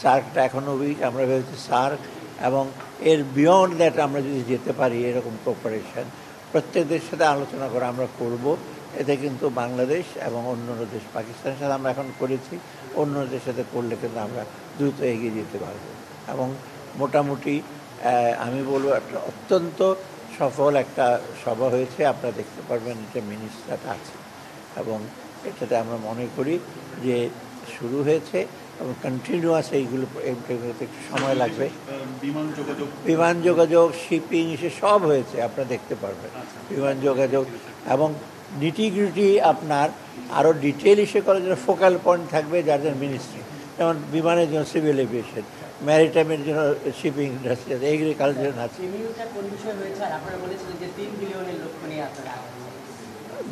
সার্কটা এখনও উইক, আমরা ভেবেছি সার্ক এবং এর বিয়ন্ড দ্যাট আমরা যদি যেতে পারি এরকম কোঅপারেশন প্রত্যেক দেশের সাথে আলোচনা করে আমরা করব। এতে কিন্তু বাংলাদেশ এবং অন্য দেশ, পাকিস্তানের সাথে আমরা এখন করেছি, অন্য দেশের সাথে করলে কিন্তু আমরা দ্রুত এগিয়ে যেতে পারবো। এবং মোটামুটি আমি বলবো একটা অত্যন্ত সফল একটা সভা হয়েছে, আপনারা দেখতে পারবেন এটা মিনিস্টার আছে এবং এটাতে আমরা মনে করি যে শুরু হয়েছে এবং কন্টিনিউয়াস এগুলোতে একটু সময় লাগবে। বিমান যোগাযোগ, শিপিং, সে সব হয়েছে, আপনারা দেখতে পারবেন বিমান যোগাযোগ এবং নিটিগ্রিটি আপনার আরও ডিটেল ইস্যু করার জন্য ফোকাল পয়েন্ট থাকবে যাদের মিনিস্ট্রি, যেমন বিমানের জন্য সিভিল এভিয়েশন, ম্যারিটাইমের জন্য শিপিং ইন্ডাস্ট্রি আছে, এগ্রিকালচার আছে।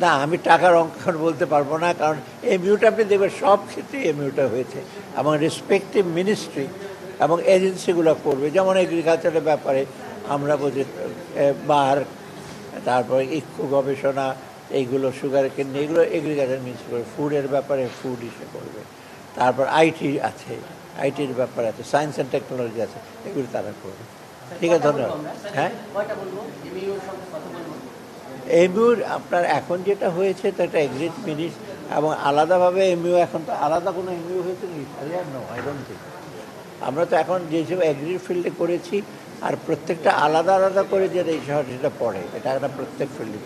না, আমি টাকার অঙ্ক বলতে পারবো না, কারণ এমইউটা আপনি দেখবেন সব ক্ষেত্রে এমইউটা হয়েছে এবং রেসপেক্টিভ মিনিস্ট্রি এবং এজেন্সিগুলো করবে। যেমন এগ্রিকালচারের ব্যাপারে আমরা বলছি বার, তারপরে ইক্ষু গবেষণা, এইগুলো সুগার কেন্দ্র, এগুলো এগ্রিকালচার মিনিস্ট্রি করবে। ফুডের ব্যাপারে ফুড ইসে করবে। তারপর আইটি আছে, আইটির ব্যাপার আছে, সায়েন্স অ্যান্ড টেকনোলজি আছে, এগুলো তারা করবে। ঠিক আছে, ধন্যবাদ। হ্যাঁ, এমইউর আপনার এখন যেটা হয়েছে তো একটা এগ্রিড মিনিট এবং আলাদাভাবে এমইউ, এখন তো আলাদা কোনো এমইউ হয়েছে কি নো, আই ডোন্ট থিংক। আমরা তো এখন যেসব এগ্রিড ফিল্ডে করেছি আর প্রত্যেকটা আলাদা আলাদা করে যেটা এই শহর যেটা পড়ে, এটা একটা প্রত্যেক ফিল্ডে